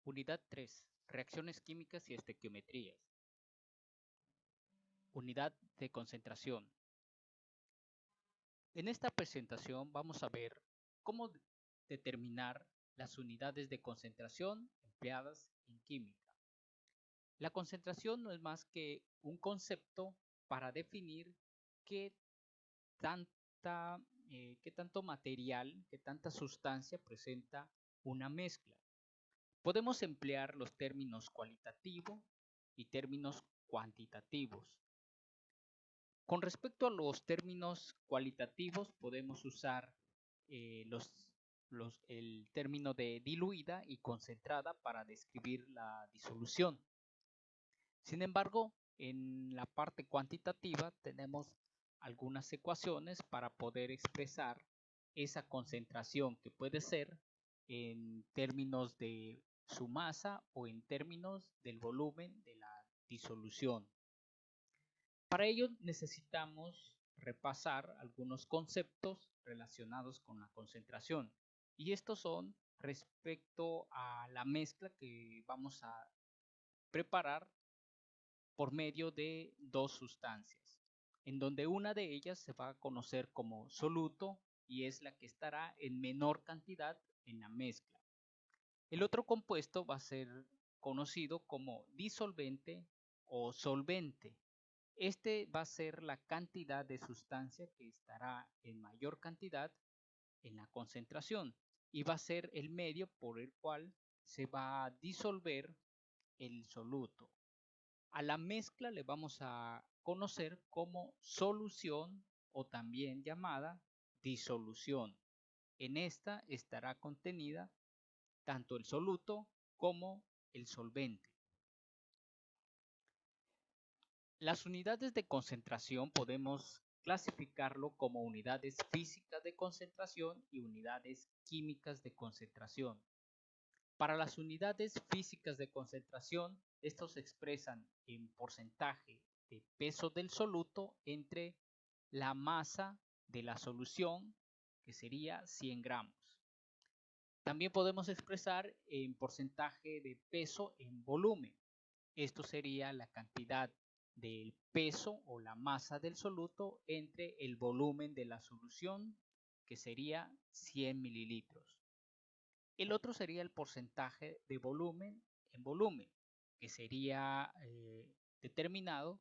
Unidad 3. Reacciones químicas y estequiometrías. Unidad de concentración. En esta presentación vamos a ver cómo determinar las unidades de concentración empleadas en química. La concentración no es más que un concepto para definir qué, tanta, qué tanto material, qué tanta sustancia presenta una mezcla. Podemos emplear los términos cualitativo y términos cuantitativos. Con respecto a los términos cualitativos, podemos usar el término de diluida y concentrada para describir la disolución. Sin embargo, en la parte cuantitativa tenemos algunas ecuaciones para poder expresar esa concentración, que puede ser en términos de su masa o en términos del volumen de la disolución. Para ello necesitamos repasar algunos conceptos relacionados con la concentración, y estos son respecto a la mezcla que vamos a preparar por medio de dos sustancias, en donde una de ellas se va a conocer como soluto y es la que estará en menor cantidad en la mezcla. El otro compuesto va a ser conocido como disolvente o solvente. Este va a ser la cantidad de sustancia que estará en mayor cantidad en la concentración y va a ser el medio por el cual se va a disolver el soluto. A la mezcla le vamos a conocer como solución o también llamada disolución. En esta estará contenida tanto el soluto como el solvente. Las unidades de concentración podemos clasificarlo como unidades físicas de concentración y unidades químicas de concentración. Para las unidades físicas de concentración, estos se expresan en porcentaje de peso del soluto entre la masa de la solución, que sería 100 gramos. También podemos expresar en porcentaje de peso en volumen. Esto sería la cantidad del peso o la masa del soluto entre el volumen de la solución, que sería 100 mililitros. El otro sería el porcentaje de volumen en volumen, que sería determinado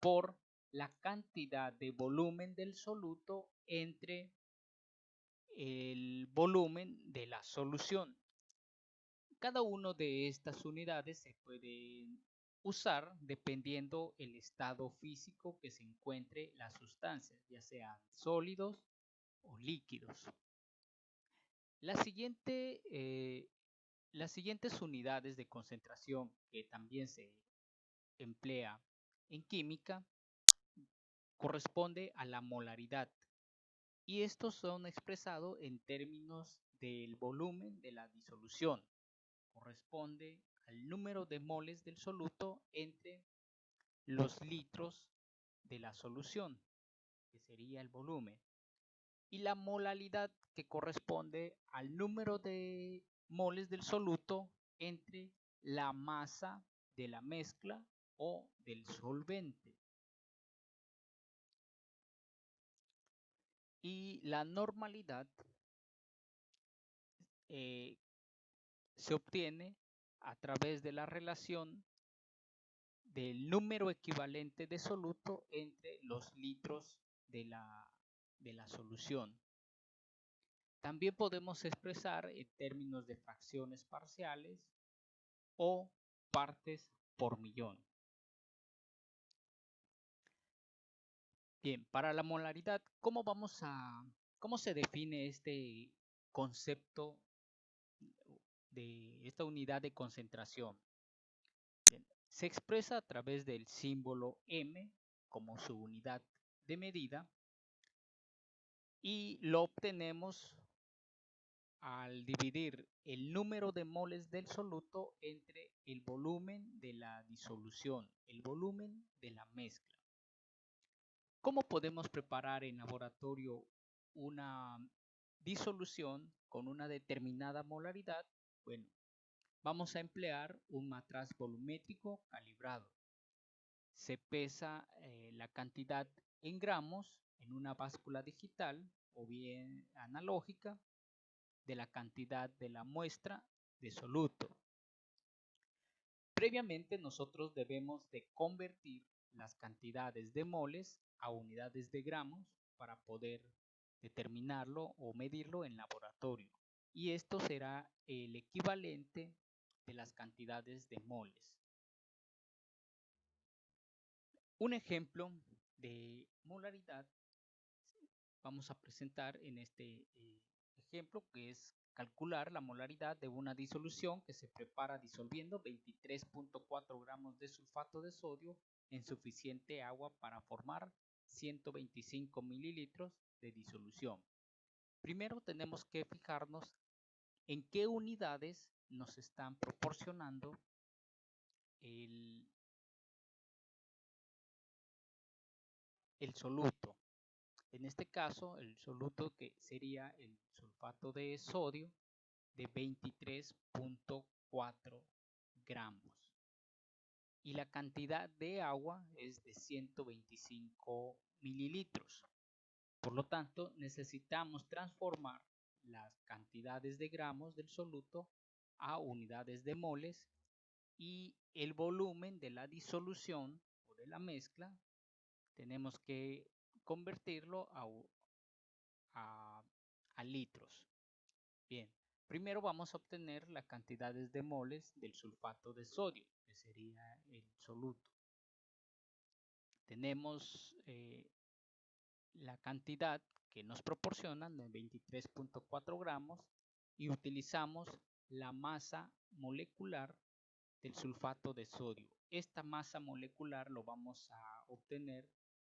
por la cantidad de volumen del soluto entre el volumen de la solución. Cada una de estas unidades se puede usar dependiendo el estado físico que se encuentre la sustancia, ya sean sólidos o líquidos. Las siguientes unidades de concentración que también se emplea en química corresponde a la molaridad, y estos son expresados en términos del volumen de la disolución. Corresponde al número de moles del soluto entre los litros de la solución, que sería el volumen, y la molaridad, que corresponde al número de moles del soluto entre la masa de la mezcla o del solvente. Y la normalidad se obtiene a través de la relación del número equivalente de soluto entre los litros de la solución. También podemos expresar en términos de fracciones parciales o partes por millón. Bien, para la molaridad, ¿cómo se define este concepto de esta unidad de concentración? Bien, se expresa a través del símbolo M como su unidad de medida, y lo obtenemos al dividir el número de moles del soluto entre el volumen de la disolución, el volumen de la mezcla. ¿Cómo podemos preparar en laboratorio una disolución con una determinada molaridad? Bueno, Vamos a emplear un matraz volumétrico calibrado. Se pesa la cantidad en gramos en una báscula digital o bien analógica de la cantidad de la muestra de soluto. Previamente nosotros debemos de convertir las cantidades de moles a unidades de gramos para poder determinarlo o medirlo en laboratorio. Y esto será el equivalente de las cantidades de moles. Un ejemplo de molaridad vamos a presentar en este ejemplo, que es calcular la molaridad de una disolución que se prepara disolviendo 23.4 gramos de sulfato de sodio en suficiente agua para formar 125 mililitros de disolución. Primero tenemos que fijarnos en qué unidades nos están proporcionando el soluto. En este caso, el soluto que sería el sulfato de sodio de 23.4 gramos. Y la cantidad de agua es de 125 mililitros. Por lo tanto, necesitamos transformar las cantidades de gramos del soluto a unidades de moles y el volumen de la disolución o de la mezcla tenemos que convertirlo a litros. Bien, primero vamos a obtener las cantidades de moles del sulfato de sodio, que sería el soluto. Tenemos la cantidad que nos proporcionan de 23.4 gramos y utilizamos la masa molecular del sulfato de sodio. Esta masa molecular lo vamos a obtener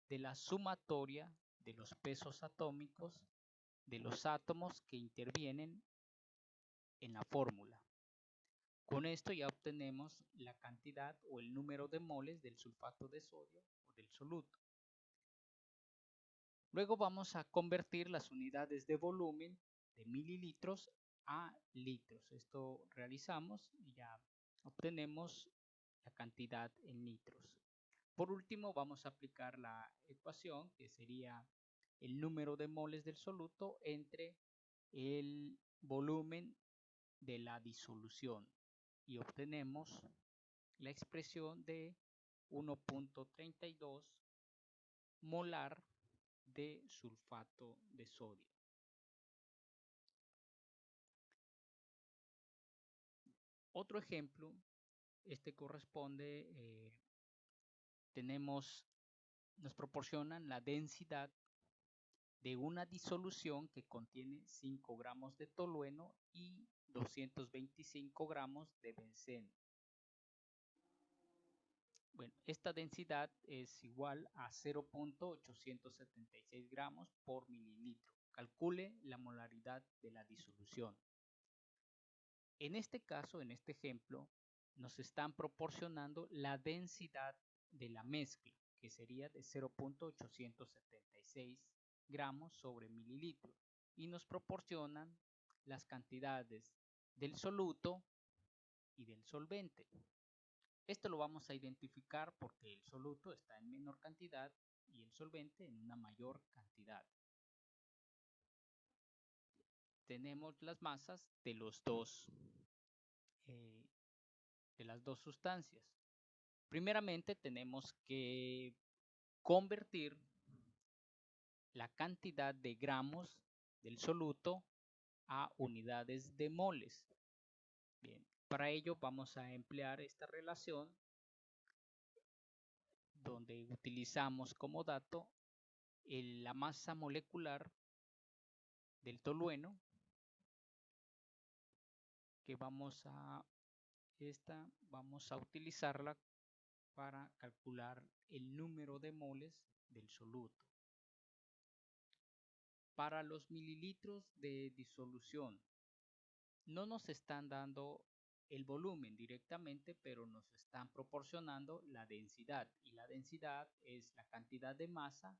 de la sumatoria de los pesos atómicos de los átomos que intervienen en la fórmula. Con esto ya obtenemos la cantidad o el número de moles del sulfato de sodio o del soluto. Luego vamos a convertir las unidades de volumen de mililitros a litros. Esto realizamos y ya obtenemos la cantidad en litros. Por último, vamos a aplicar la ecuación que sería el número de moles del soluto entre el volumen de la disolución y obtenemos la expresión de 1.32 molar de sulfato de sodio. Otro ejemplo, este corresponde, nos proporcionan la densidad de una disolución que contiene 5 gramos de tolueno y 225 gramos de benceno. Bueno, esta densidad es igual a 0.876 gramos por mililitro. Calcule la molaridad de la disolución. En este caso, en este ejemplo, nos están proporcionando la densidad de la mezcla, que sería de 0.876 gramos sobre mililitro, y nos proporcionan las cantidades del soluto y del solvente. Esto lo vamos a identificar porque el soluto está en menor cantidad y el solvente en una mayor cantidad. Tenemos las masas de las dos sustancias. Primeramente tenemos que convertir la cantidad de gramos del soluto a unidades de moles. Bien, para ello vamos a emplear esta relación donde utilizamos como dato la masa molecular del tolueno, que vamos a utilizarla para calcular el número de moles del soluto. Para los mililitros de disolución no nos están dando el volumen directamente, pero nos están proporcionando la densidad, y la densidad es la cantidad de masa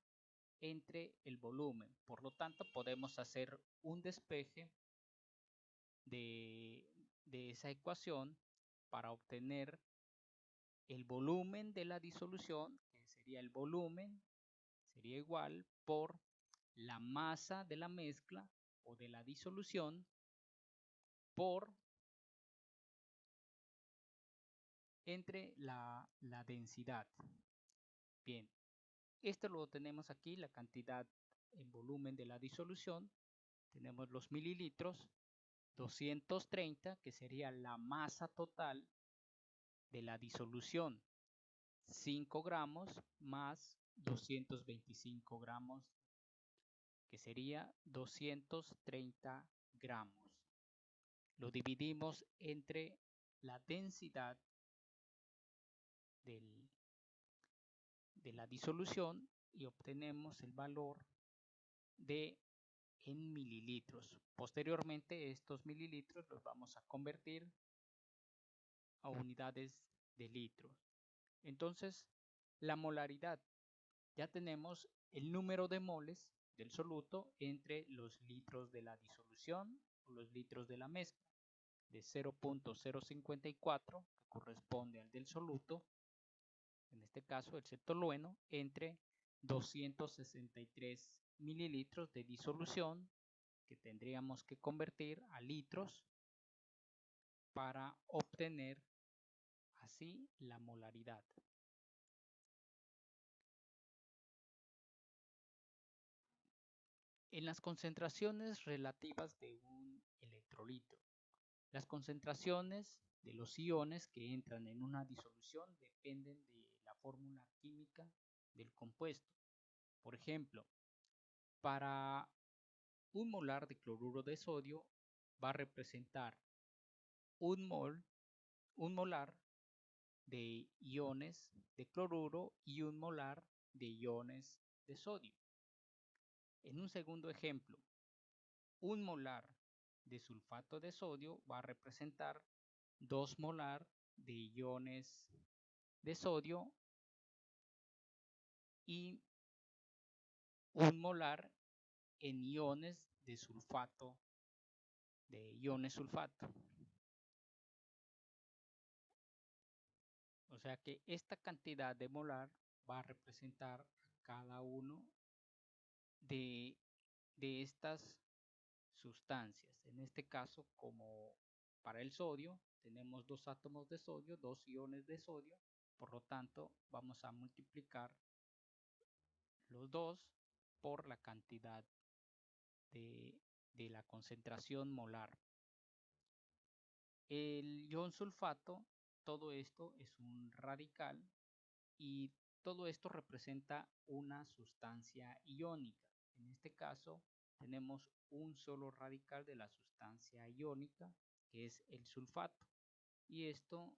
entre el volumen. Por lo tanto, podemos hacer un despeje de esa ecuación para obtener el volumen de la disolución, que sería el volumen, sería igual por la masa de la mezcla o de la disolución por entre la densidad. Bien, esto lo tenemos aquí, la cantidad en volumen de la disolución. Tenemos los mililitros, 230, que sería la masa total de la disolución, 5 gramos más 225 gramos, que sería 230 gramos. Lo dividimos entre la densidad de la disolución y obtenemos el valor de en mililitros. Posteriormente estos mililitros los vamos a convertir a unidades de litros. Entonces, la molaridad, ya tenemos el número de moles del soluto entre los litros de la disolución o los litros de la mezcla, de 0.054, que corresponde al del soluto, en este caso el cetolueno, entre 263 mililitros de disolución que tendríamos que convertir a litros para obtener así la molaridad. En las concentraciones relativas de un electrolito, las concentraciones de los iones que entran en una disolución dependen de la fórmula química del compuesto. Por ejemplo, para un molar de cloruro de sodio va a representar un molar de iones de cloruro y un molar de iones de sodio. En un segundo ejemplo, un molar de sulfato de sodio va a representar 2 molar de iones de sodio y un molar en iones de sulfato, O sea que esta cantidad de molar va a representar cada uno de, de estas sustancias. En este caso, como para el sodio, tenemos 2 átomos de sodio, 2 iones de sodio, por lo tanto vamos a multiplicar los dos por la cantidad de la concentración molar. El ion sulfato, todo esto es un radical y todo esto representa una sustancia iónica. En este caso tenemos un solo radical de la sustancia iónica, que es el sulfato, y esto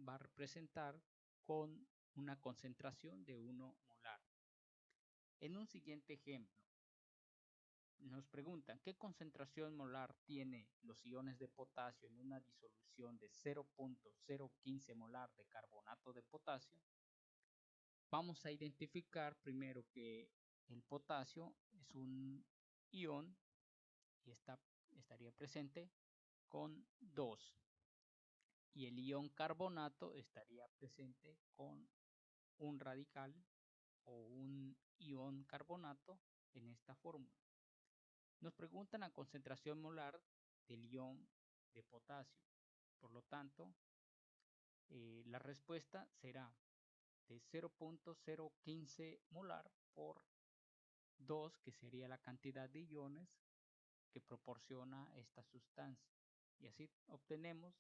va a representar con una concentración de 1 molar. En un siguiente ejemplo, nos preguntan qué concentración molar tiene los iones de potasio en una disolución de 0.015 molar de carbonato de potasio. Vamos a identificar primero que el potasio es un ion y estaría presente con 2, y el ion carbonato estaría presente con un radical o un ion carbonato en esta fórmula. Nos preguntan la concentración molar del ion de potasio. Por lo tanto, la respuesta será de 0.015 molar por 2, que sería la cantidad de iones que proporciona esta sustancia. Y así obtenemos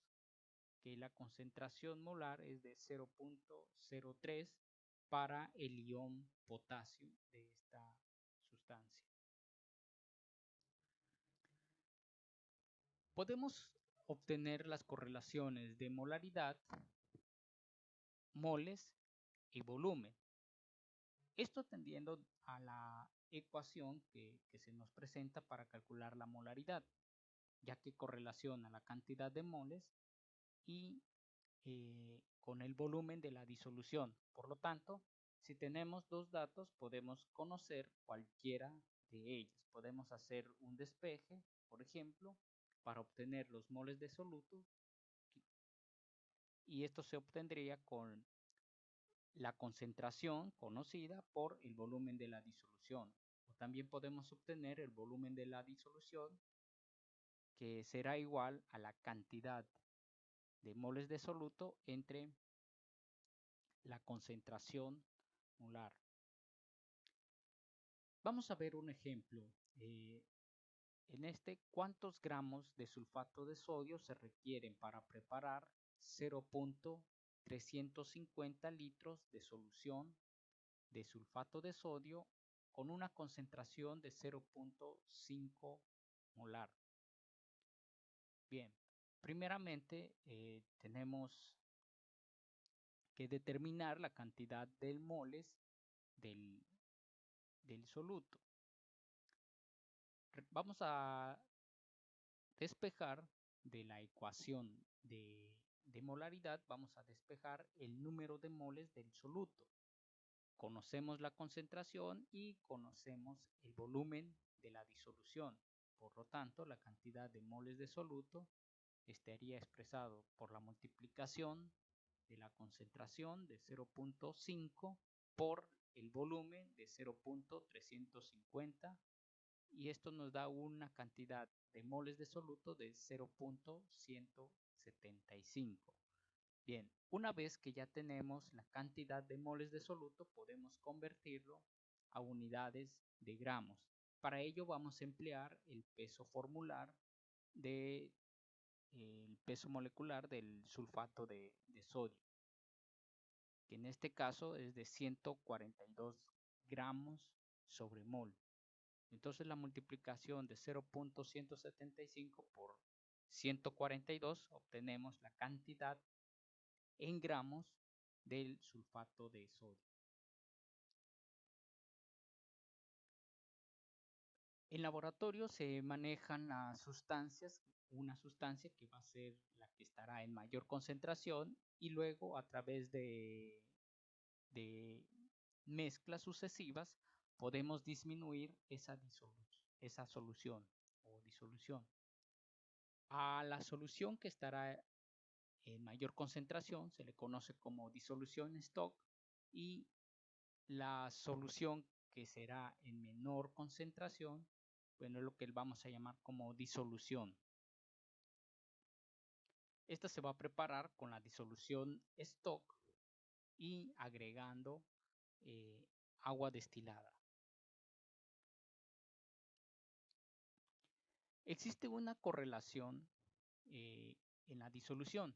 que la concentración molar es de 0.03 para el ion potasio de esta sustancia. Podemos obtener las correlaciones de molaridad, moles y volumen. Esto tendiendo a la ecuación que se nos presenta para calcular la molaridad, ya que correlaciona la cantidad de moles y con el volumen de la disolución. Por lo tanto, si tenemos dos datos, podemos conocer cualquiera de ellos. Podemos hacer un despeje, por ejemplo, para obtener los moles de soluto y esto se obtendría con la concentración conocida por el volumen de la disolución. O también podemos obtener el volumen de la disolución, que será igual a la cantidad de moles de soluto entre la concentración molar. Vamos a ver un ejemplo. En este, ¿cuántos gramos de sulfato de sodio se requieren para preparar 0.350 litros de solución de sulfato de sodio con una concentración de 0.5 molar? Bien, primeramente tenemos que determinar la cantidad de moles del, del soluto. Vamos a despejar de la ecuación de molaridad, vamos a despejar el número de moles del soluto. Conocemos la concentración y conocemos el volumen de la disolución. Por lo tanto, la cantidad de moles de soluto estaría expresado por la multiplicación de la concentración de 0.5 por el volumen de 0.350, y esto nos da una cantidad de moles de soluto de 0.175. Bien, una vez que ya tenemos la cantidad de moles de soluto, podemos convertirlo a unidades de gramos. Para ello vamos a emplear el peso formular de el peso molecular del sulfato de sodio, que en este caso es de 142 gramos sobre mol. Entonces la multiplicación de 0.175 por 142 obtenemos la cantidad en gramos del sulfato de sodio. En laboratorio se manejan las sustancias, una sustancia que va a ser la que estará en mayor concentración, y luego a través de mezclas sucesivas podemos disminuir esa solución o disolución. A la solución que estará en mayor concentración se le conoce como disolución stock, y la solución que será en menor concentración, bueno, es lo que vamos a llamar como disolución. Esta se va a preparar con la disolución stock y agregando agua destilada. Existe una correlación en la disolución,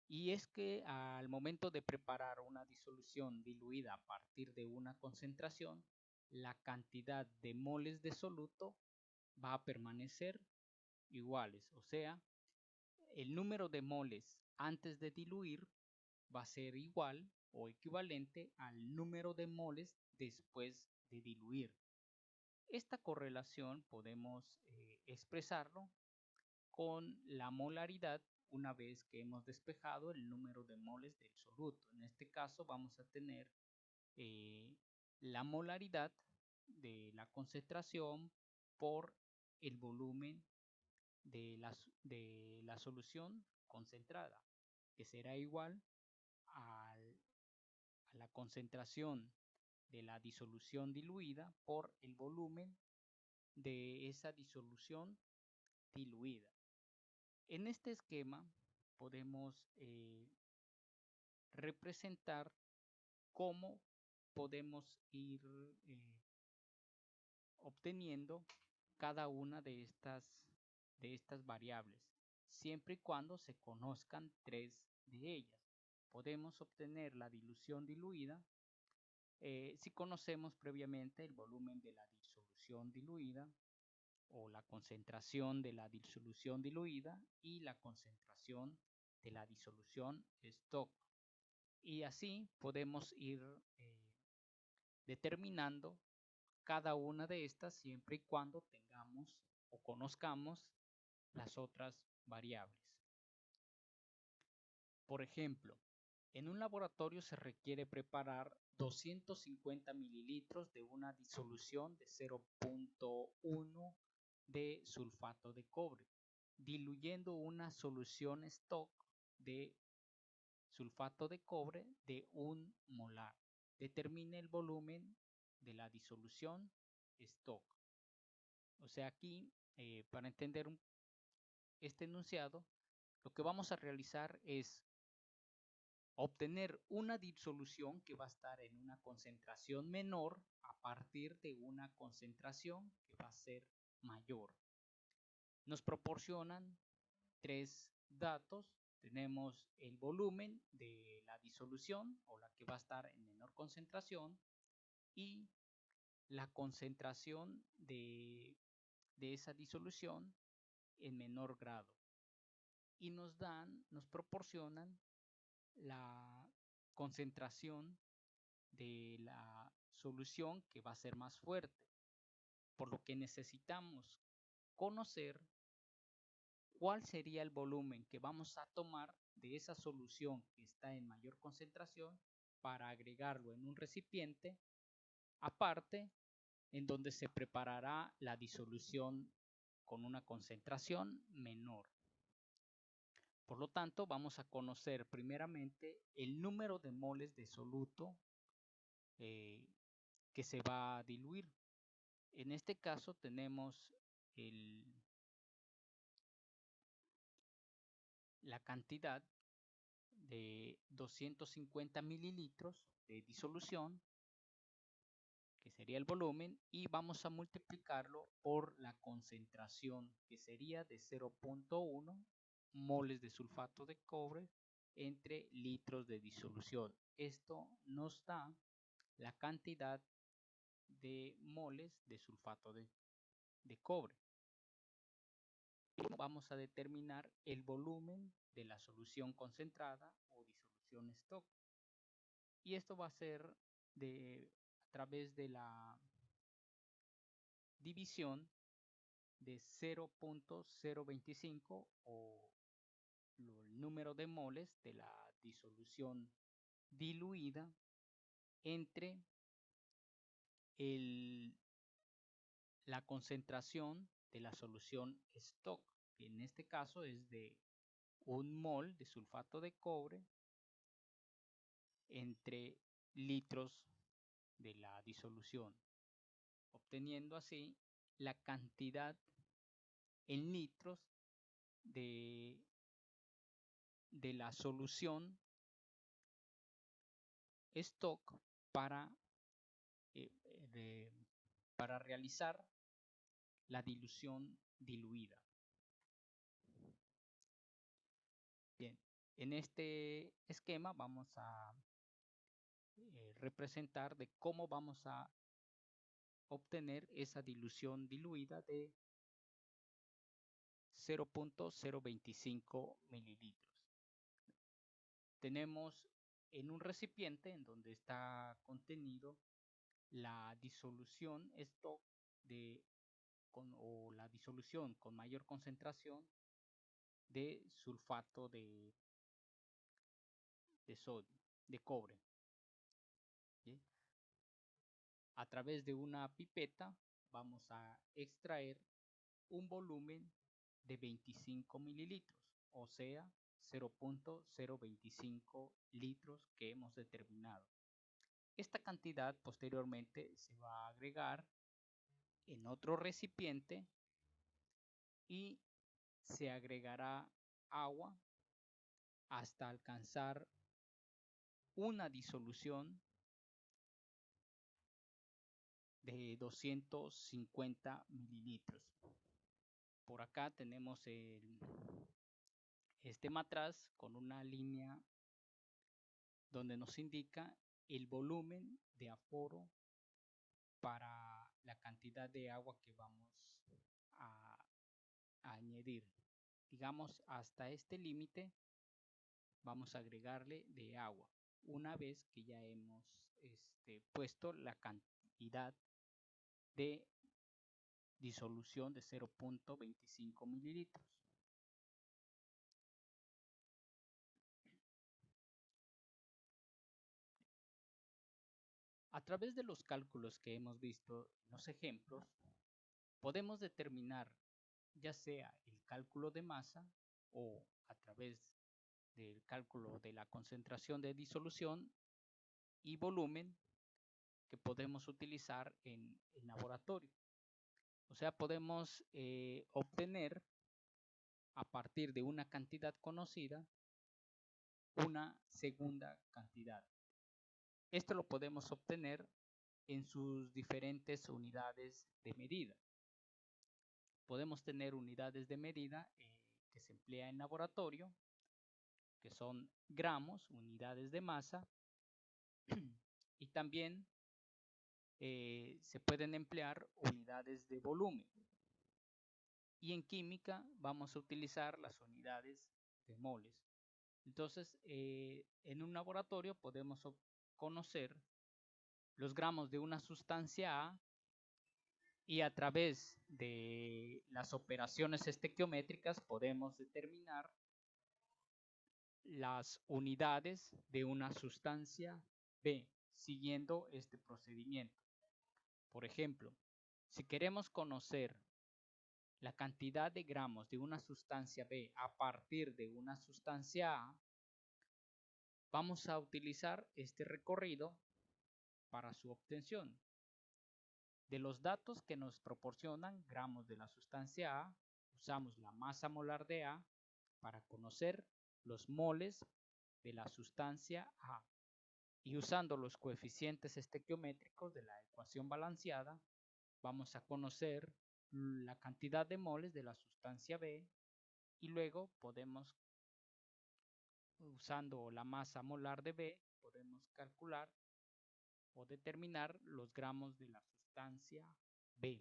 y es que al momento de preparar una disolución diluida a partir de una concentración, la cantidad de moles de soluto va a permanecer iguales, o sea, el número de moles antes de diluir va a ser igual o equivalente al número de moles después de diluir. Esta correlación podemos expresarlo con la molaridad una vez que hemos despejado el número de moles del soluto. En este caso vamos a tener la molaridad de la concentración por el volumen de la solución concentrada, que será igual a la concentración de la disolución diluida por el volumen de esa disolución diluida. En este esquema podemos representar cómo podemos ir obteniendo cada una de estas variables, siempre y cuando se conozcan tres de ellas. Podemos obtener la dilución diluida si conocemos previamente el volumen de la disolución diluida, o la concentración de la disolución diluida y la concentración de la disolución stock. Y así podemos ir determinando cada una de estas siempre y cuando tengamos o conozcamos las otras variables. Por ejemplo, en un laboratorio se requiere preparar 250 mililitros de una disolución de 0.1 de sulfato de cobre, diluyendo una solución stock de sulfato de cobre de 1 molar. Determine el volumen de la disolución stock. O sea, aquí, para entender este enunciado, lo que vamos a realizar es obtener una disolución que va a estar en una concentración menor a partir de una concentración que va a ser mayor. Nos proporcionan tres datos. Tenemos el volumen de la disolución o la que va a estar en menor concentración y la concentración de esa disolución en menor grado. Y nos proporcionan la concentración de la solución que va a ser más fuerte, por lo que necesitamos conocer cuál sería el volumen que vamos a tomar de esa solución que está en mayor concentración para agregarlo en un recipiente aparte en donde se preparará la disolución con una concentración menor. Por lo tanto, vamos a conocer primeramente el número de moles de soluto que se va a diluir. En este caso tenemos la cantidad de 250 mililitros de disolución, que sería el volumen, y vamos a multiplicarlo por la concentración, que sería de 0.1 moles de sulfato de cobre entre litros de disolución. Esto nos da la cantidad de moles de sulfato de cobre. Vamos a determinar el volumen de la solución concentrada o disolución stock. Y esto va a ser a través de la división de 0.025 o el número de moles de la disolución diluida entre la concentración de la solución stock, que en este caso es de 1 mol de sulfato de cobre entre litros de la disolución, obteniendo así la cantidad en litros de la solución stock para, para realizar la dilución diluida. Bien, en este esquema vamos a representar de cómo vamos a obtener esa dilución diluida de 0.025 mililitros. Tenemos en un recipiente en donde está contenido la disolución stock o la disolución con mayor concentración de sulfato de sodio, de cobre. ¿Sí? A través de una pipeta vamos a extraer un volumen de 25 mililitros, o sea, 0.025 litros que hemos determinado. Esta cantidad posteriormente se va a agregar en otro recipiente y se agregará agua hasta alcanzar una disolución de 250 mililitros. Por acá tenemos este matraz con una línea donde nos indica el volumen de aforo para la cantidad de agua que vamos a añadir. Digamos, hasta este límite vamos a agregarle de agua una vez que ya hemos puesto la cantidad de disolución de 0.25 mililitros. A través de los cálculos que hemos visto en los ejemplos, podemos determinar ya sea el cálculo de masa o a través del cálculo de la concentración de disolución y volumen que podemos utilizar en el laboratorio. O sea, podemos obtener a partir de una cantidad conocida una segunda cantidad. Esto lo podemos obtener en sus diferentes unidades de medida. Podemos tener unidades de medida que se emplea en laboratorio, que son gramos, unidades de masa, y también se pueden emplear unidades de volumen. Y en química vamos a utilizar las unidades de moles. Entonces, en un laboratorio podemos conocer los gramos de una sustancia A y a través de las operaciones estequiométricas podemos determinar las unidades de una sustancia B siguiendo este procedimiento. Por ejemplo, si queremos conocer la cantidad de gramos de una sustancia B a partir de una sustancia A, vamos a utilizar este recorrido para su obtención. De los datos que nos proporcionan gramos de la sustancia A, usamos la masa molar de A para conocer los moles de la sustancia A. Y usando los coeficientes estequiométricos de la ecuación balanceada, vamos a conocer la cantidad de moles de la sustancia B y luego podemos, usando la masa molar de B, podemos calcular o determinar los gramos de la sustancia B.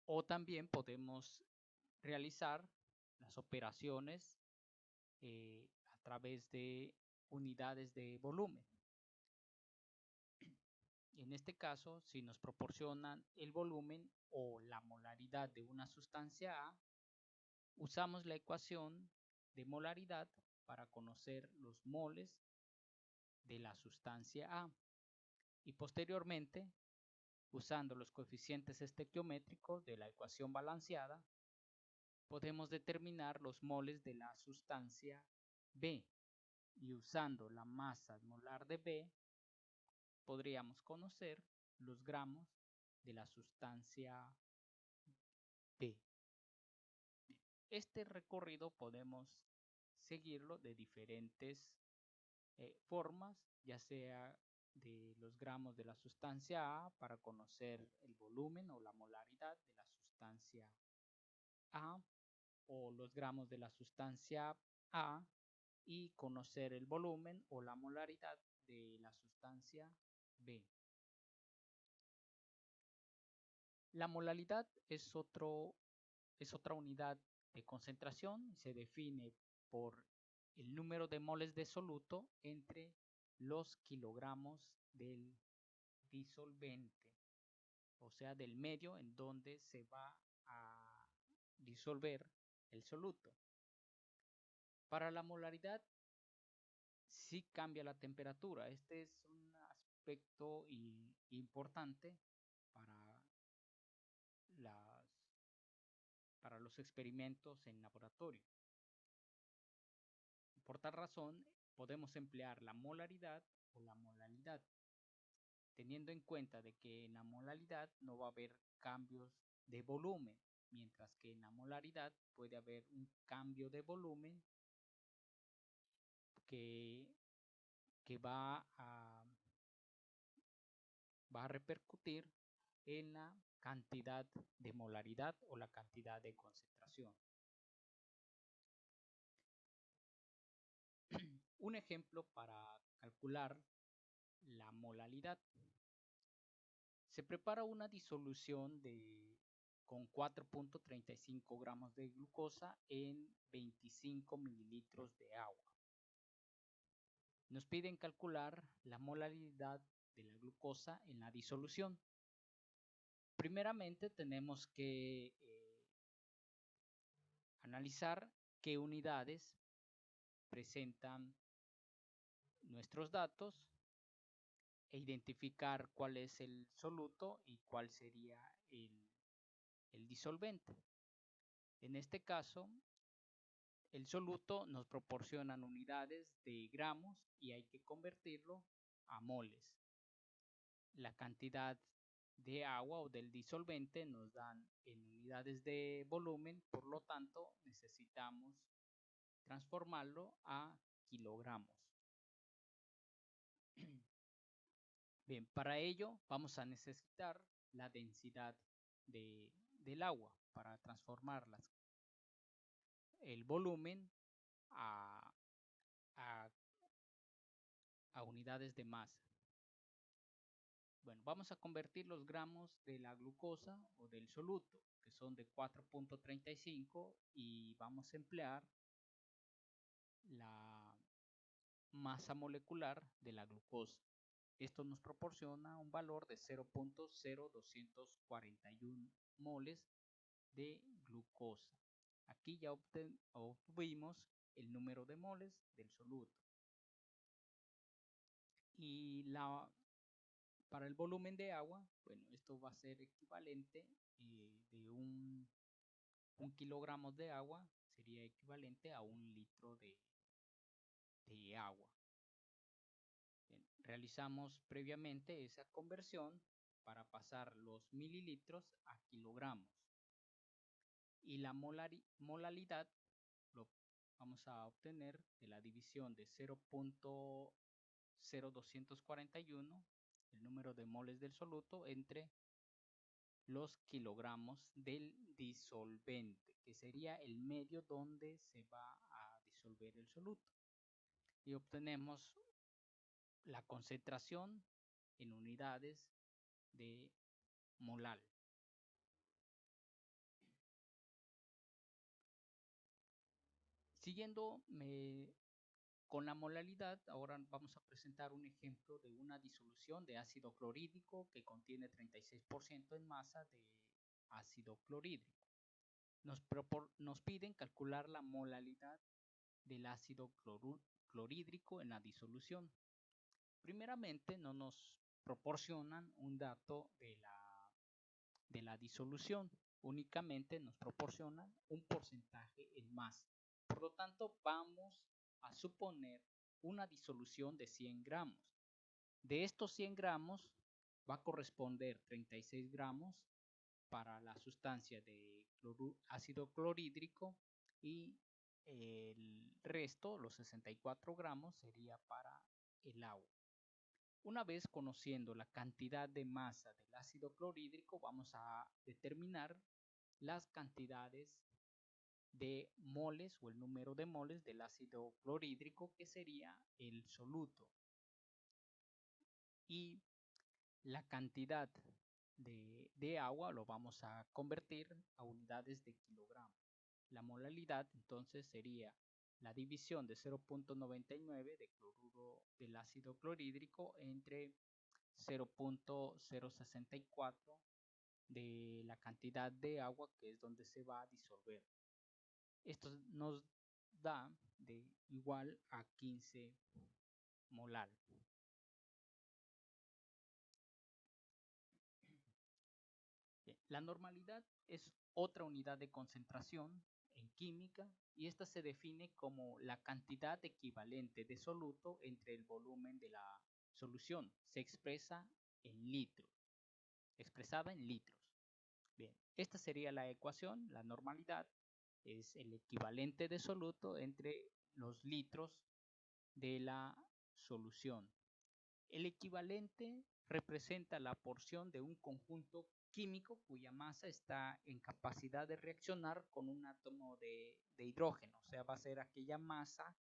O también podemos realizar las operaciones a través de unidades de volumen. En este caso, si nos proporcionan el volumen o la molaridad de una sustancia A, usamos la ecuación de molaridad para conocer los moles de la sustancia A y posteriormente, usando los coeficientes estequiométricos de la ecuación balanceada, podemos determinar los moles de la sustancia B y usando la masa molar de B podríamos conocer los gramos de la sustancia B. Este recorrido podemos seguirlo de diferentes formas, ya sea de los gramos de la sustancia A para conocer el volumen o la molaridad de la sustancia A, o los gramos de la sustancia A y conocer el volumen o la molaridad de la sustancia B. La molaridad es otra unidad de concentración y se define por el número de moles de soluto entre los kilogramos del disolvente, o sea, del medio en donde se va a disolver el soluto. Para la molaridad sí cambia la temperatura. Este es un aspecto importante para los experimentos en laboratorio. Por tal razón, podemos emplear la molaridad o la molalidad, teniendo en cuenta de que en la molaridad no va a haber cambios de volumen, mientras que en la molaridad puede haber un cambio de volumen que va a repercutir en la cantidad de molaridad o la cantidad de concentración. Un ejemplo para calcular la molaridad. Se prepara una disolución con 4.35 gramos de glucosa en 25 mililitros de agua. Nos piden calcular la molaridad de la glucosa en la disolución. Primeramente tenemos que analizar qué unidades presentan nuestros datos e identificar cuál es el soluto y cuál sería el disolvente. En este caso, el soluto nos proporcionan unidades de gramos y hay que convertirlo a moles. La cantidad de agua o del disolvente nos dan en unidades de volumen, por lo tanto necesitamos transformarlo a kilogramos. Bien, para ello vamos a necesitar la densidad del agua para transformar el volumen a, a, a unidades de masa. Bueno, vamos a convertir los gramos de la glucosa o del soluto, que son de 4.35, y vamos a emplear la masa molecular de la glucosa. Esto nos proporciona un valor de 0.0241 moles de glucosa. Aquí ya obtuvimos el número de moles del soluto. Y para el volumen de agua, bueno, esto va a ser equivalente de un kilogramo de agua, sería equivalente a 1 litro de agua. Bien, realizamos previamente esa conversión para pasar los mililitros a kilogramos. Y la molalidad lo vamos a obtener de la división de 0.0241, el número de moles del soluto, entre los kilogramos del disolvente, que sería el medio donde se va a disolver el soluto. Y obtenemos la concentración en unidades de molal. Siguiendo con la molalidad, ahora vamos a presentar un ejemplo de una disolución de ácido clorhídrico que contiene 36% en masa de ácido clorhídrico. Nos piden calcular la molalidad del ácido clorhídrico en la disolución. Primeramente, no nos proporcionan un dato de la disolución, únicamente nos proporcionan un porcentaje en masa. Por lo tanto, vamos a suponer una disolución de 100 gramos. De estos 100 gramos va a corresponder 36 gramos para la sustancia de ácido clorhídrico y el resto, los 64 gramos, sería para el agua. Una vez conociendo la cantidad de masa del ácido clorhídrico, vamos a determinar las cantidades de moles o el número de moles del ácido clorhídrico, que sería el soluto. Y la cantidad de agua lo vamos a convertir a unidades de kilogramo. La molalidad entonces sería la división de 0.99 de cloruro del ácido clorhídrico entre 0.064 de la cantidad de agua, que es donde se va a disolver. Esto nos da de igual a 15 molar. Bien, la normalidad es otra unidad de concentración en química y esta se define como la cantidad equivalente de soluto entre el volumen de la solución. Se expresa en litros, expresada en litros. Bien, esta sería la ecuación. La normalidad es el equivalente de soluto entre los litros de la solución. El equivalente representa la porción de un conjunto químico cuya masa está en capacidad de reaccionar con un átomo de hidrógeno. O sea, va a ser aquella masa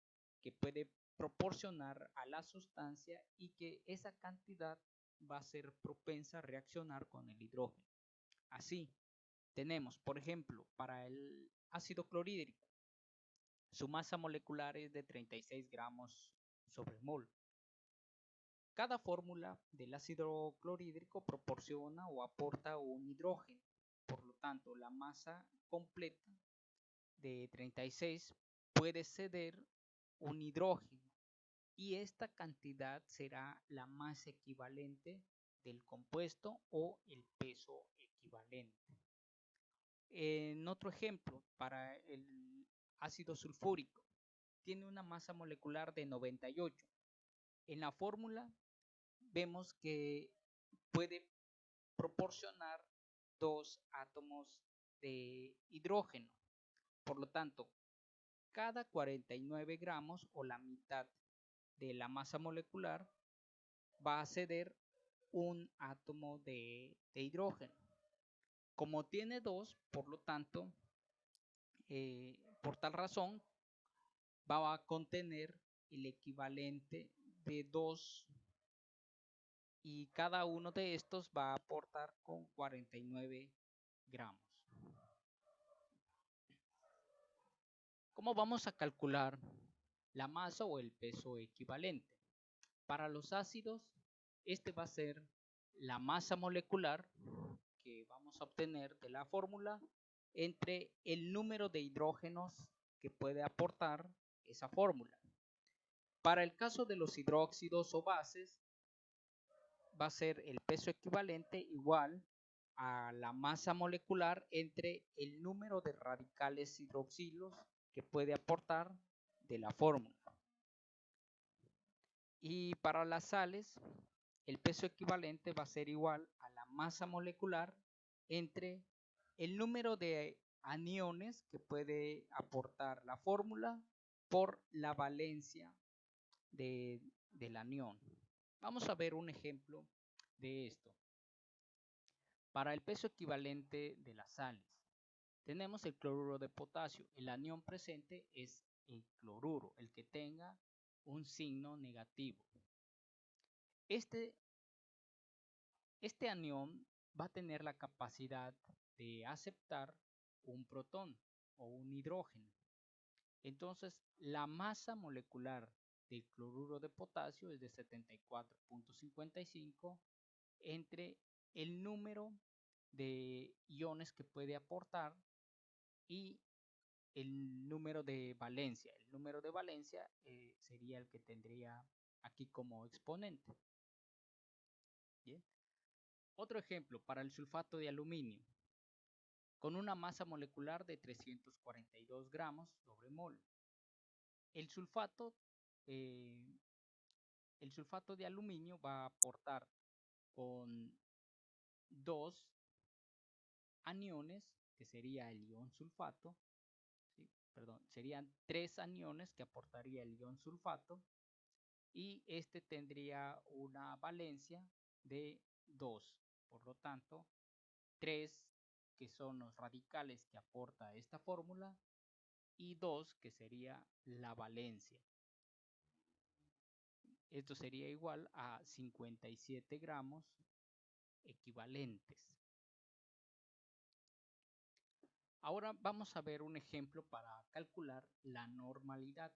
que puede proporcionar a la sustancia y que esa cantidad va a ser propensa a reaccionar con el hidrógeno. Así, tenemos, por ejemplo, para el ácido clorhídrico, su masa molecular es de 36 gramos sobre mol. Cada fórmula del ácido clorhídrico proporciona o aporta un hidrógeno. Por lo tanto, la masa completa de 36 puede ceder un hidrógeno y esta cantidad será la masa equivalente del compuesto o el peso equivalente. En otro ejemplo, para el ácido sulfúrico tiene una masa molecular de 98. En la fórmula vemos que puede proporcionar 2 átomos de hidrógeno. Por lo tanto, cada 49 gramos o la mitad de la masa molecular va a ceder un átomo de hidrógeno. Como tiene 2, por lo tanto, por tal razón, va a contener el equivalente de 2 y cada uno de estos va a aportar con 49 gramos. ¿Cómo vamos a calcular la masa o el peso equivalente? Para los ácidos, este va a ser la masa molecular que vamos a obtener de la fórmula entre el número de hidrógenos que puede aportar esa fórmula. Para el caso de los hidróxidos o bases, va a ser el peso equivalente igual a la masa molecular entre el número de radicales hidroxilos que puede aportar de la fórmula. Y para las sales, el peso equivalente va a ser igual a la masa molecular entre el número de aniones que puede aportar la fórmula por la valencia del anión. Vamos a ver un ejemplo de esto. Para el peso equivalente de las sales, tenemos el cloruro de potasio. El anión presente es el cloruro, el que tenga un signo negativo. Este anión va a tener la capacidad de aceptar un protón o un hidrógeno. Entonces, la masa molecular del cloruro de potasio es de 74.55 entre el número de iones que puede aportar y el número de valencia. El número de valencia sería el que tendría aquí como exponente. Bien. Otro ejemplo para el sulfato de aluminio, con una masa molecular de 342 gramos sobre mol. El sulfato de aluminio va a aportar con 2 aniones, que sería el ion sulfato, ¿sí? Perdón, serían 3 aniones que aportaría el ion sulfato, y este tendría una valencia de 2. Por lo tanto, 3 que son los radicales que aporta esta fórmula y 2 que sería la valencia. Esto sería igual a 57 gramos equivalentes. Ahora vamos a ver un ejemplo para calcular la normalidad.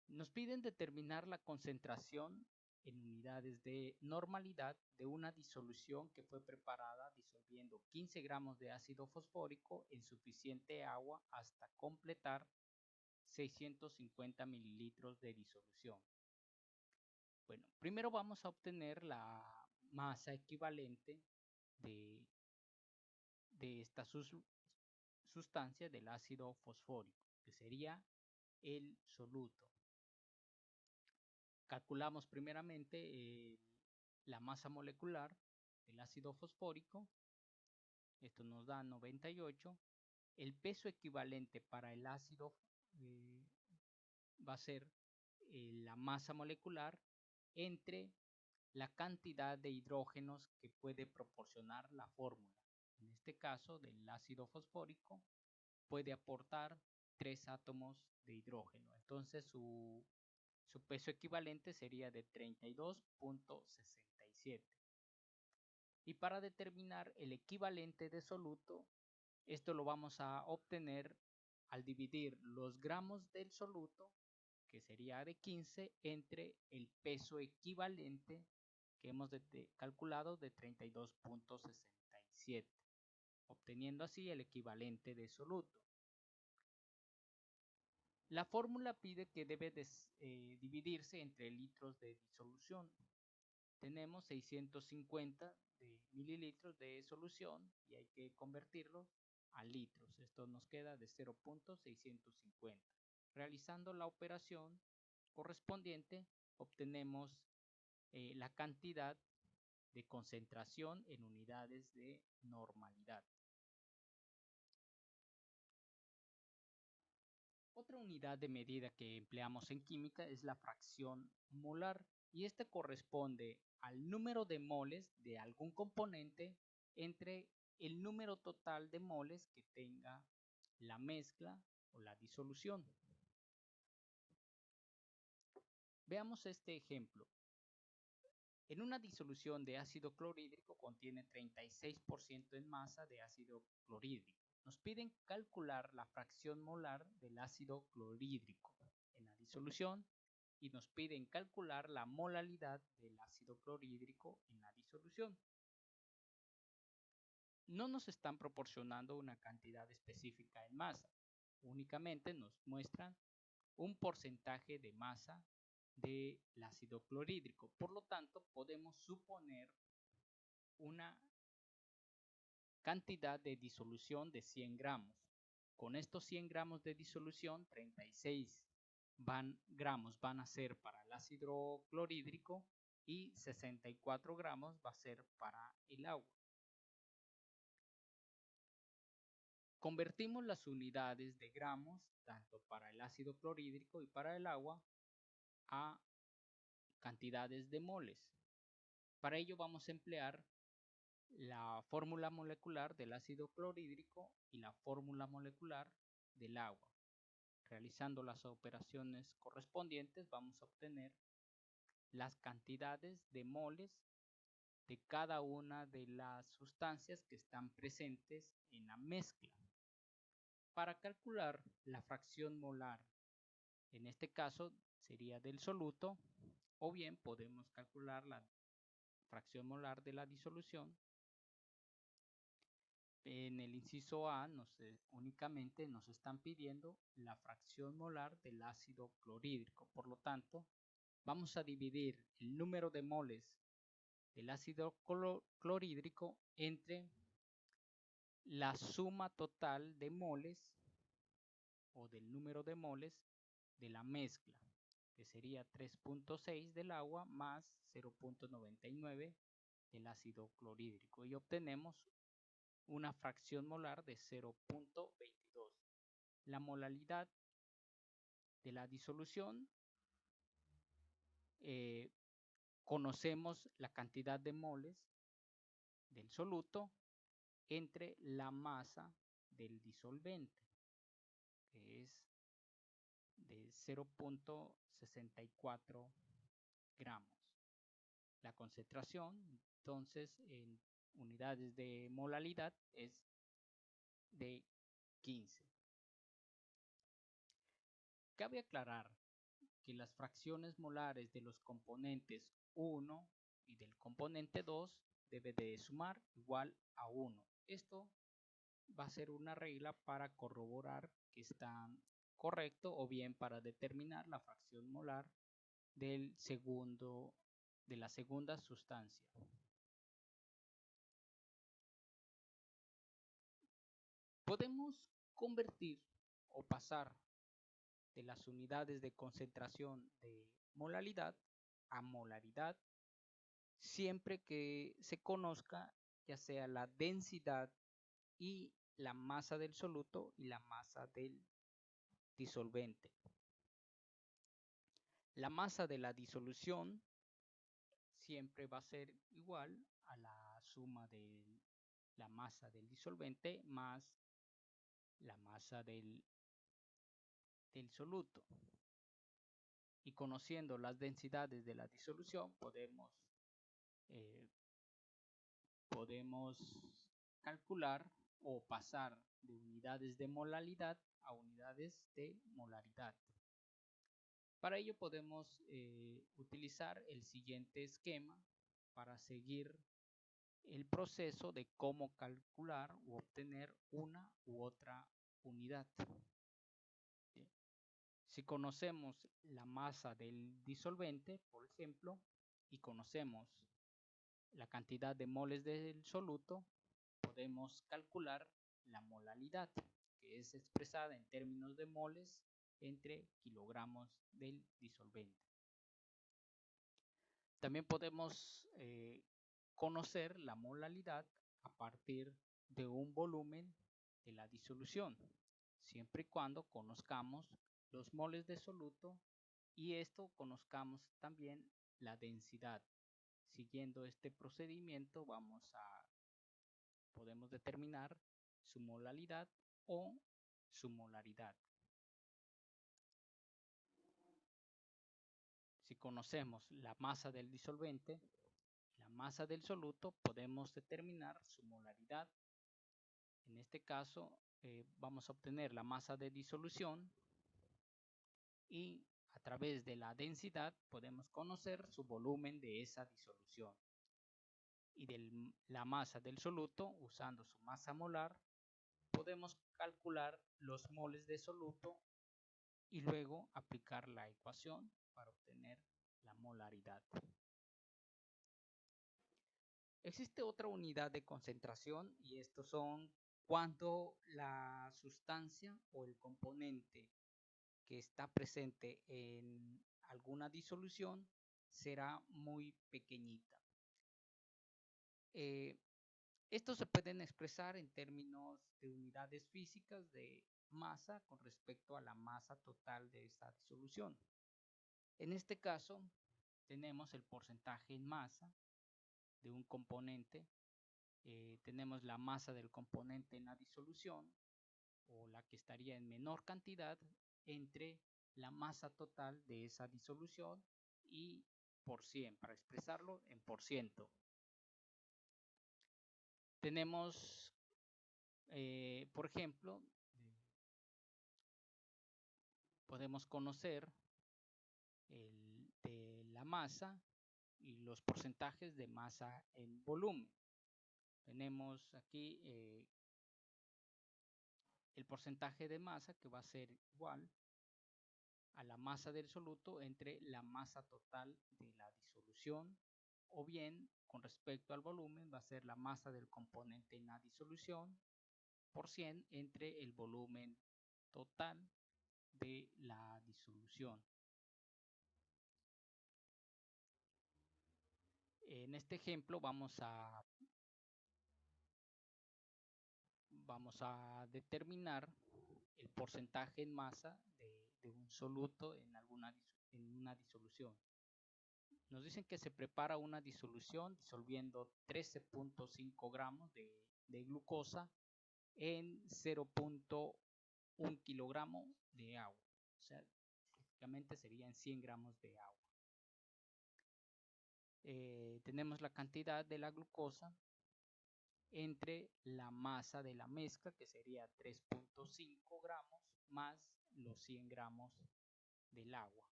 Nos piden determinar la concentración en unidades de normalidad de una disolución que fue preparada disolviendo 15 gramos de ácido fosfórico en suficiente agua hasta completar 650 mililitros de disolución. Bueno, primero vamos a obtener la masa equivalente de esta sustancia del ácido fosfórico, que sería el soluto. Calculamos primeramente la masa molecular del ácido fosfórico. Esto nos da 98. El peso equivalente para el ácido va a ser la masa molecular entre la cantidad de hidrógenos que puede proporcionar la fórmula. En este caso, del ácido fosfórico puede aportar 3 átomos de hidrógeno. Entonces su peso equivalente sería de 32.67. Y para determinar el equivalente de soluto, esto lo vamos a obtener al dividir los gramos del soluto, que sería de 15, entre el peso equivalente que hemos calculado de 32.67, obteniendo así el equivalente de soluto. La fórmula pide que debe dividirse entre litros de disolución. Tenemos 650 mililitros de solución y hay que convertirlo a litros. Esto nos queda de 0.650. Realizando la operación correspondiente, obtenemos la cantidad de concentración en unidades de normalidad. Otra unidad de medida que empleamos en química es la fracción molar, y este corresponde al número de moles de algún componente entre el número total de moles que tenga la mezcla o la disolución. Veamos este ejemplo. En una disolución de ácido clorhídrico contiene 36% en masa de ácido clorhídrico. Nos piden calcular la fracción molar del ácido clorhídrico en la disolución y nos piden calcular la molaridad del ácido clorhídrico en la disolución. No nos están proporcionando una cantidad específica en masa, únicamente nos muestran un porcentaje de masa del ácido clorhídrico. Por lo tanto, podemos suponer una cantidad de disolución de 100 gramos. Con estos 100 gramos de disolución, 36 gramos van a ser para el ácido clorhídrico y 64 gramos va a ser para el agua. Convertimos las unidades de gramos, tanto para el ácido clorhídrico y para el agua, a cantidades de moles. Para ello vamos a emplear la fórmula molecular del ácido clorhídrico y la fórmula molecular del agua. Realizando las operaciones correspondientes vamos a obtener las cantidades de moles de cada una de las sustancias que están presentes en la mezcla. Para calcular la fracción molar, en este caso sería del soluto, o bien podemos calcular la fracción molar de la disolución. En el inciso A únicamente nos están pidiendo la fracción molar del ácido clorhídrico. Por lo tanto, vamos a dividir el número de moles del ácido clorhídrico entre la suma total de moles o del número de moles de la mezcla, que sería 3.6 del agua más 0.99 del ácido clorhídrico, y obtenemos una fracción molar de 0.22. La molaridad de la disolución, conocemos la cantidad de moles del soluto entre la masa del disolvente, que es de 0.64 gramos. La concentración, entonces, en unidades de molaridad es de 15. Cabe aclarar que las fracciones molares de los componentes 1 y del componente 2 debe de sumar igual a 1. Esto va a ser una regla para corroborar que están correcto, o bien para determinar la fracción molar de la segunda sustancia. Podemos convertir o pasar de las unidades de concentración de molaridad a molaridad siempre que se conozca ya sea la densidad y la masa del soluto y la masa del disolvente. La masa de la disolución siempre va a ser igual a la suma de la masa del disolvente más la masa del soluto. Y conociendo las densidades de la disolución podemos calcular o pasar de unidades de molaridad a unidades de molaridad. Para ello podemos utilizar el siguiente esquema para seguir el proceso de cómo calcular u obtener una u otra unidad. Si conocemos la masa del disolvente, por ejemplo, y conocemos la cantidad de moles del soluto, podemos calcular la molalidad, que es expresada en términos de moles entre kilogramos del disolvente. También podemos conocer la molalidad a partir de un volumen de la disolución, siempre y cuando conozcamos los moles de soluto y esto conozcamos también la densidad. Siguiendo este procedimiento podemos determinar su molalidad o su molaridad. Si conocemos la masa del disolvente y la masa del soluto, podemos determinar su molaridad. En este caso, vamos a obtener la masa de disolución y a través de la densidad podemos conocer su volumen de esa disolución. Y de la masa del soluto, usando su masa molar, podemos calcular los moles de soluto y luego aplicar la ecuación para obtener la molaridad. Existe otra unidad de concentración y estos son cuando la sustancia o el componente que está presente en alguna disolución será muy pequeñita. Estos se pueden expresar en términos de unidades físicas de masa con respecto a la masa total de esta disolución. En este caso, tenemos el porcentaje en masa de un componente, tenemos la masa del componente en la disolución o la que estaría en menor cantidad entre la masa total de esa disolución y por 100, para expresarlo en por ciento. Tenemos, por ejemplo, podemos conocer de la masa y los porcentajes de masa en volumen. Tenemos aquí el porcentaje de masa que va a ser igual a la masa del soluto entre la masa total de la disolución, o bien con respecto al volumen va a ser la masa del componente en la disolución por 100 entre el volumen total de la disolución. En este ejemplo vamos a determinar el porcentaje en masa de un soluto en una disolución. Nos dicen que se prepara una disolución disolviendo 13.5 gramos de glucosa en 0.1 kilogramo de agua. O sea, prácticamente serían 100 gramos de agua. Tenemos la cantidad de la glucosa entre la masa de la mezcla, que sería 3.5 gramos, más los 100 gramos del agua.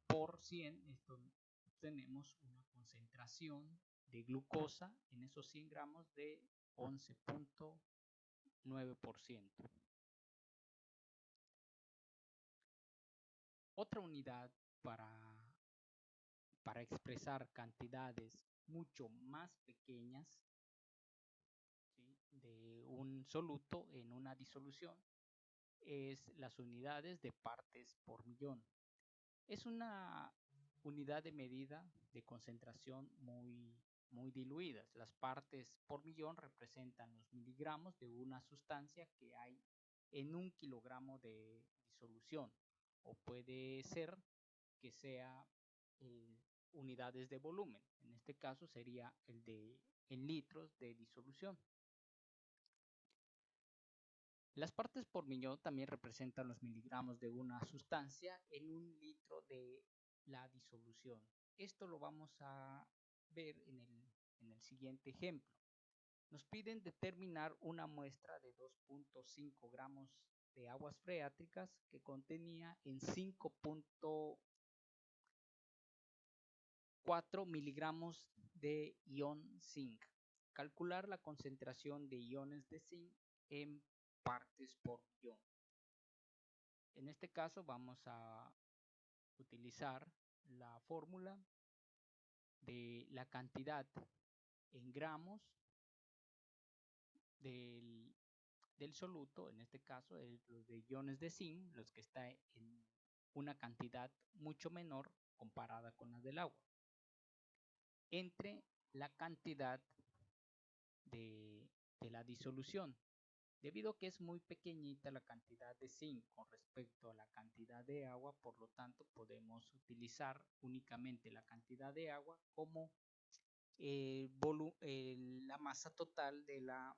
Por 100, esto tenemos una concentración de glucosa en esos 100 gramos de 11.9%. Otra unidad para expresar cantidades mucho más pequeñas, ¿sí?, de un soluto en una disolución es las unidades de partes por millón. Es una unidad de medida de concentración muy diluidas. Las partes por millón representan los miligramos de una sustancia que hay en un kilogramo de disolución, o puede ser que sea unidades de volumen. En este caso sería en litros de disolución. Las partes por millón también representan los miligramos de una sustancia en un litro de la disolución. Esto lo vamos a ver en el siguiente ejemplo. Nos piden determinar una muestra de 2.5 gramos de aguas freáticas que contenía en 5.4 miligramos de ion zinc. Calcular la concentración de iones de zinc en partes por millón. En este caso vamos a utilizar la fórmula de la cantidad en gramos del, del soluto, en este caso los de iones de zinc, los que están en una cantidad mucho menor comparada con la del agua, entre la cantidad de la disolución. Debido a que es muy pequeñita la cantidad de zinc con respecto a la cantidad de agua, por lo tanto podemos utilizar únicamente la cantidad de agua como la masa total de la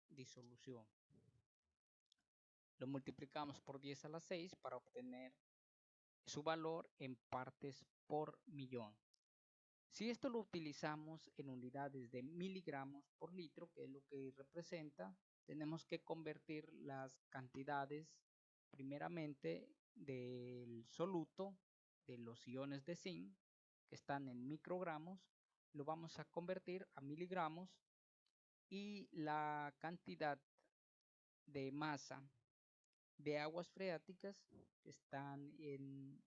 disolución. Lo multiplicamos por 10 a la 6 para obtener su valor en partes por millón. Si esto lo utilizamos en unidades de miligramos por litro, que es lo que representa, tenemos que convertir las cantidades primeramente del soluto de los iones de zinc que están en microgramos, lo vamos a convertir a miligramos, y la cantidad de masa de aguas freáticas que están en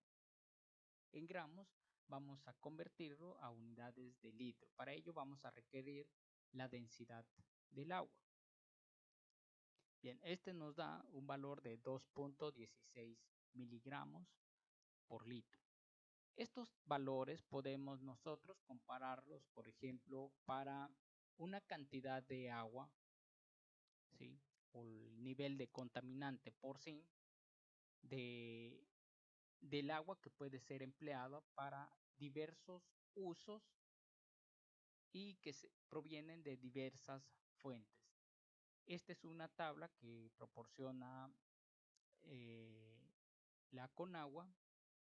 gramos, vamos a convertirlo a unidades de litro. Para ello vamos a requerir la densidad del agua. Bien, este nos da un valor de 2.16 miligramos por litro. Estos valores podemos nosotros compararlos, por ejemplo, para una cantidad de agua, ¿sí?, o el nivel de contaminante por zinc del agua que puede ser empleada para diversos usos y que provienen de diversas fuentes. Esta es una tabla que proporciona eh, la Conagua,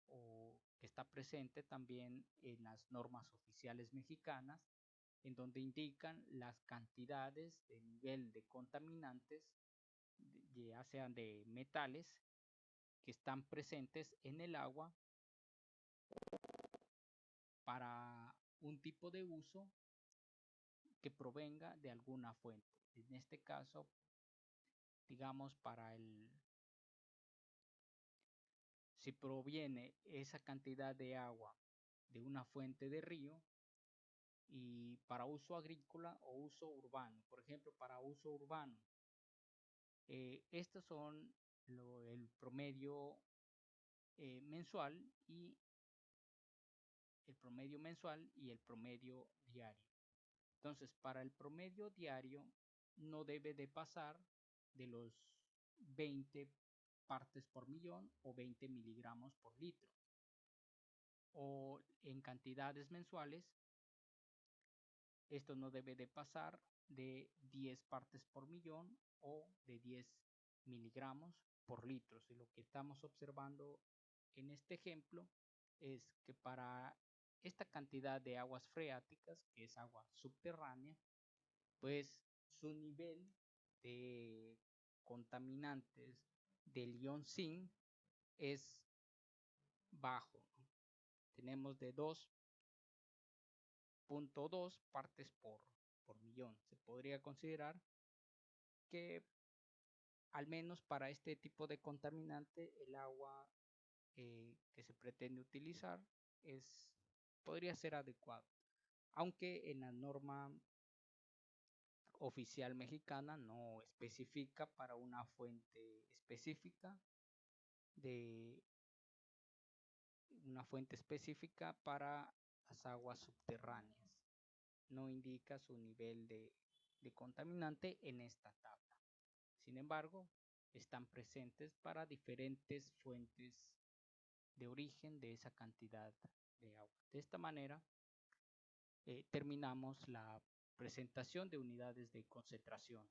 o que está presente también en las normas oficiales mexicanas, en donde indican las cantidades de nivel de contaminantes, ya sean de metales, que están presentes en el agua para un tipo de uso que provenga de alguna fuente. En este caso, digamos, si proviene esa cantidad de agua de una fuente de río y para uso agrícola o uso urbano, por ejemplo, para uso urbano, estos son el promedio mensual y el promedio diario. Entonces, para el promedio diario no debe de pasar de los 20 partes por millón o 20 miligramos por litro. O en cantidades mensuales, esto no debe de pasar de 10 partes por millón o de 10 miligramos por litro. Y lo que estamos observando en este ejemplo es que para esta cantidad de aguas freáticas, que es agua subterránea, pues su nivel de contaminantes del ion zinc es bajo. Tenemos de 2.2 partes por millón. Se podría considerar que al menos para este tipo de contaminante el agua que se pretende utilizar podría ser adecuado, aunque en la norma oficial mexicana no especifica para una fuente específica para las aguas subterráneas. No indica su nivel de contaminante en esta tabla. Sin embargo, están presentes para diferentes fuentes de origen de esa cantidad de agua. De esta manera, terminamos la presentación de unidades de concentración.